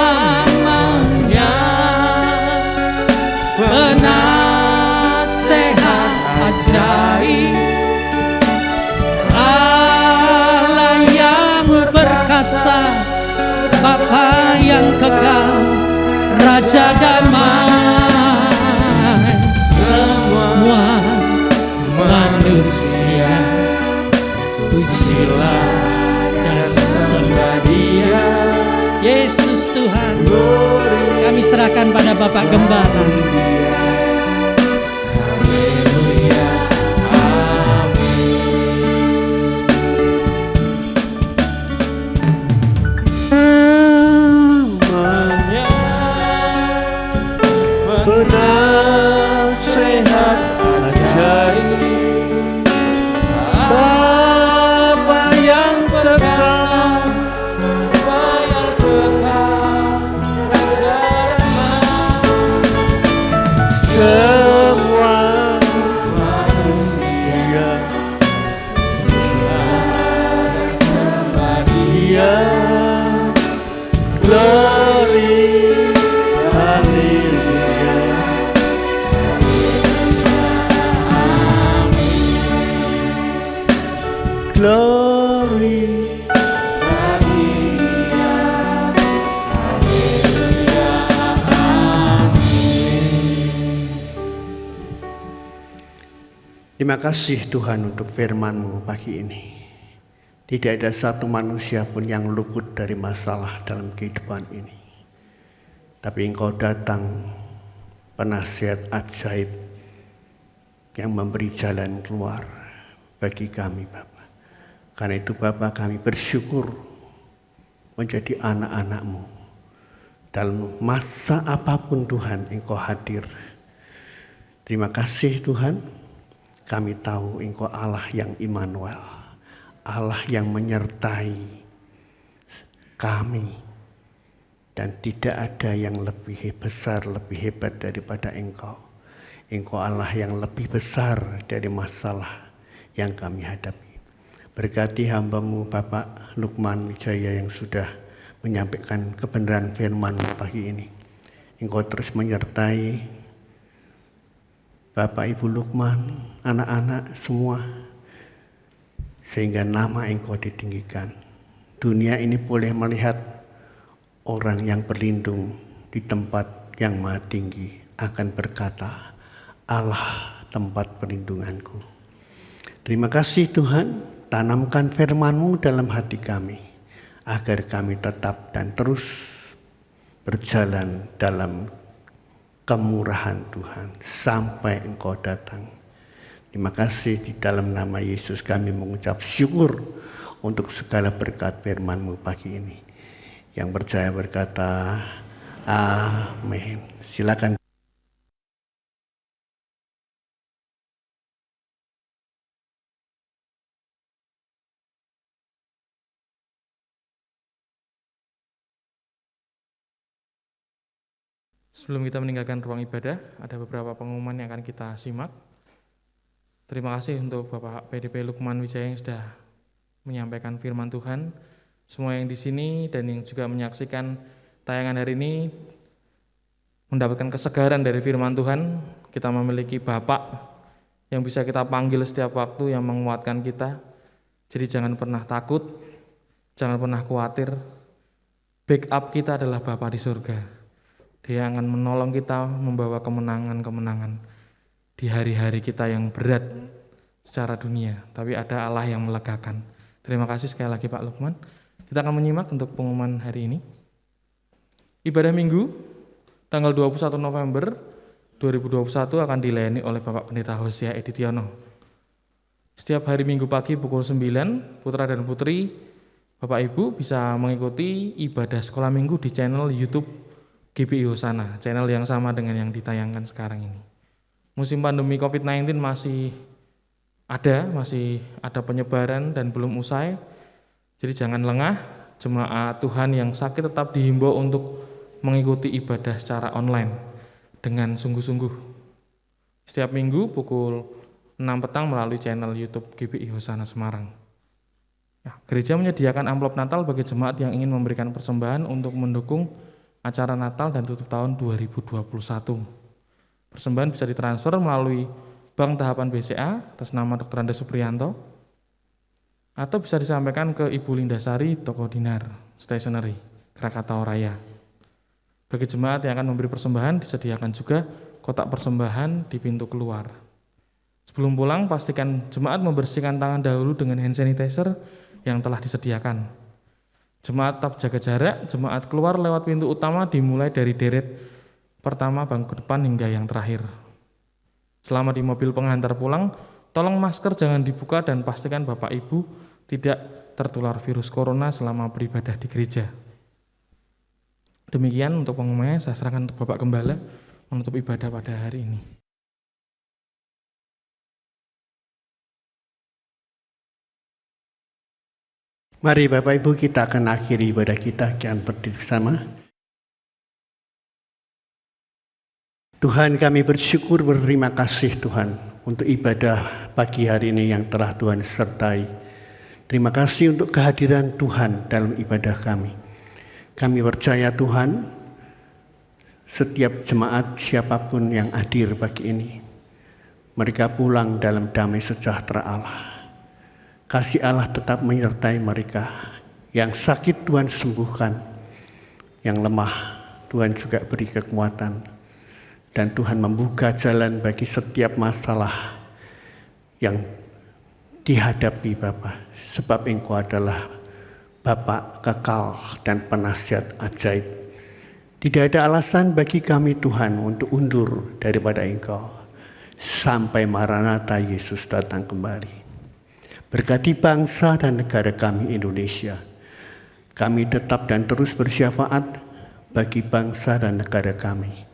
Namanya penasehat ajaib, Allah yang perkasa, Bapa yang kekal, Raja damai. Semua manusia pujilah dan sembah Dia. Yesus Tuhan, kami serahkan pada Bapak Gembala. Haleluya, amin. Namanya penasehat ajaib, Bapa yang kekal, semua manusia sembah Dia. Glory, haleluya, glory, haleluya, haleluya, amin. Terima kasih Tuhan untuk firman-Mu pagi ini. Tidak ada satu manusia pun yang luput dari masalah dalam kehidupan ini. Tapi Engkau datang, penasihat ajaib yang memberi jalan keluar bagi kami, Bapa. Karena itu Bapa, kami bersyukur menjadi anak-anak-Mu. Dalam masa apapun Tuhan, Engkau hadir. Terima kasih Tuhan, kami tahu Engkau Allah yang Immanuel, Allah yang menyertai kami. Dan tidak ada yang lebih besar, lebih hebat daripada Engkau. Engkau Allah yang lebih besar dari masalah yang kami hadapi. Berkati hamba-Mu Bapak Lukman Wijaya yang sudah menyampaikan kebenaran firman-Mu pagi ini. Engkau terus menyertai Bapak Ibu Lukman, anak-anak semua, sehingga nama Engkau ditinggikan. Dunia ini boleh melihat orang yang berlindung di tempat yang maha tinggi akan berkata, Allah tempat perlindunganku. Terima kasih Tuhan, tanamkan firman-Mu dalam hati kami, agar kami tetap dan terus berjalan dalam kemurahan Tuhan sampai Engkau datang. Terima kasih, di dalam nama Yesus kami mengucap syukur untuk segala berkat firman-Mu pagi ini. Yang percaya berkata, amin. Silakan. Sebelum kita meninggalkan ruang ibadah, ada beberapa pengumuman yang akan kita simak. Terima kasih untuk Bapak PDP Lukman Wijaya yang sudah menyampaikan firman Tuhan. Semua yang di sini dan yang juga menyaksikan tayangan hari ini mendapatkan kesegaran dari firman Tuhan. Kita memiliki Bapak yang bisa kita panggil setiap waktu, yang menguatkan kita. Jadi jangan pernah takut, jangan pernah khawatir. Backup kita adalah Bapa di surga. Dia akan menolong kita membawa kemenangan-kemenangan di hari-hari kita yang berat secara dunia. Tapi ada Allah yang melegakan. Terima kasih sekali lagi Pak Lukman. Kita akan menyimak untuk pengumuman hari ini. Ibadah Minggu tanggal 21 November 2021 akan dilayani oleh Bapak Pendeta Hosea Editiono. Setiap hari Minggu pagi pukul 9, putra dan putri Bapak Ibu bisa mengikuti ibadah sekolah minggu di channel YouTube GBI Hosana, channel yang sama dengan yang ditayangkan sekarang ini. Musim pandemi COVID-19 masih ada penyebaran dan belum usai. Jadi jangan lengah, jemaat Tuhan yang sakit tetap dihimbau untuk mengikuti ibadah secara online dengan sungguh-sungguh. Setiap minggu pukul 6 petang melalui channel YouTube GBI Hosana Semarang. Ya, gereja menyediakan amplop Natal bagi jemaat yang ingin memberikan persembahan untuk mendukung acara Natal dan tutup tahun 2021. Persembahan bisa ditransfer melalui Bank Tahapan BCA atas nama Dr. Anda Supriyanto, atau bisa disampaikan ke Ibu Lindasari, Toko Dinar, Stationery, Krakatau Raya. Bagi jemaat yang akan memberi persembahan, disediakan juga kotak persembahan di pintu keluar. Sebelum pulang, pastikan jemaat membersihkan tangan dahulu dengan hand sanitizer yang telah disediakan. Jemaat tetap jaga jarak, jemaat keluar lewat pintu utama dimulai dari deret pertama bangku depan hingga yang terakhir. Selama di mobil penghantar pulang, tolong masker jangan dibuka dan pastikan Bapak Ibu tidak tertular virus corona selama beribadah di gereja. Demikian untuk pengumumannya, saya serahkan untuk Bapak Gembala menutup ibadah pada hari ini. Mari Bapak Ibu, kita akan akhiri ibadah kita, jangan berdiri bersama. Tuhan, kami bersyukur, berterima kasih Tuhan untuk ibadah pagi hari ini yang telah Tuhan sertai. Terima kasih untuk kehadiran Tuhan dalam ibadah kami. Kami percaya Tuhan, setiap jemaat siapapun yang hadir pagi ini, mereka pulang dalam damai sejahtera Allah. Kasih Allah tetap menyertai mereka. Yang sakit Tuhan sembuhkan, yang lemah Tuhan juga beri kekuatan. Dan Tuhan membuka jalan bagi setiap masalah yang dihadapi Bapa, sebab Engkau adalah Bapa kekal dan penasihat ajaib. Tidak ada alasan bagi kami Tuhan untuk undur daripada Engkau sampai Maranatha Yesus datang kembali. Berkati bangsa dan negara kami Indonesia. Kami tetap dan terus bersyafaat bagi bangsa dan negara kami.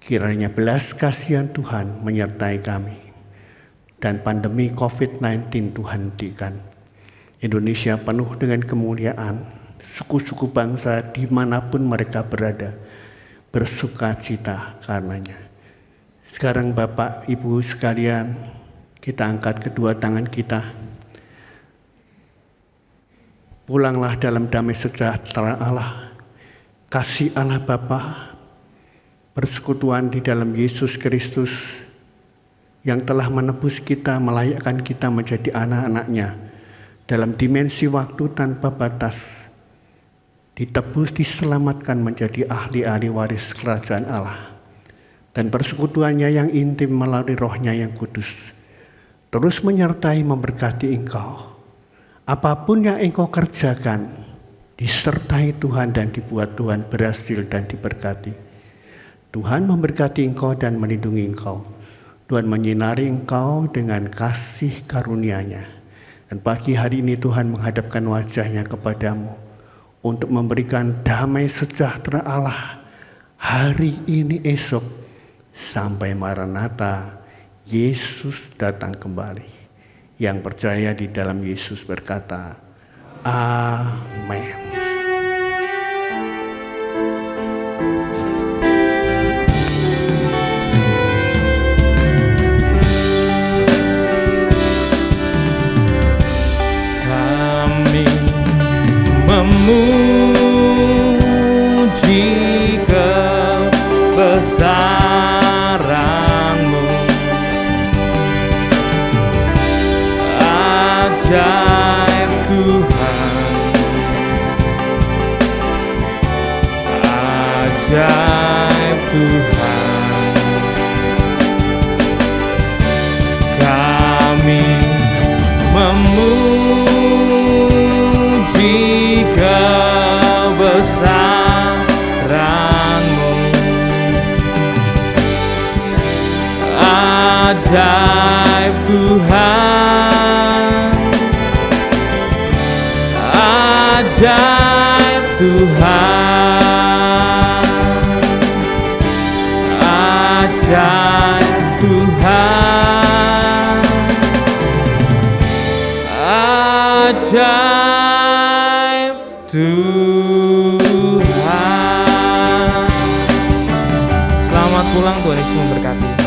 Kiranya belas kasihan Tuhan menyertai kami, dan pandemi COVID-19 Tuhan hentikan. Indonesia penuh dengan kemuliaan, suku-suku bangsa dimanapun mereka berada, bersuka cita karenanya. Sekarang Bapak, Ibu sekalian, kita angkat kedua tangan kita. Pulanglah dalam damai sejahtera Allah, kasih Allah Bapa, persekutuan di dalam Yesus Kristus yang telah menebus kita, melayakkan kita menjadi anak-anak-Nya dalam dimensi waktu tanpa batas, ditebus, diselamatkan menjadi ahli-ahli waris kerajaan Allah, dan persekutuannya yang intim melalui Roh-Nya yang kudus terus menyertai memberkati engkau. Apapun yang engkau kerjakan, disertai Tuhan dan dibuat Tuhan berhasil dan diberkati. Tuhan memberkati engkau dan melindungi engkau. Tuhan menyinari engkau dengan kasih karunia-Nya. Dan pagi hari ini Tuhan menghadapkan wajah-Nya kepadamu untuk memberikan damai sejahtera Allah hari ini, esok, sampai Maranatha, Yesus datang kembali. Yang percaya di dalam Yesus berkata, Amin. Kami memuji kebesaran-Mu, ajaib Tuhan, ajaib Tuhan. Kami memuji kebesaran-Mu, ajaib Tuhan, ajaib Tuhan, ajaib Tuhan, ajaib Tuhan. Selamat pulang, Tuhan Yesus memberkati.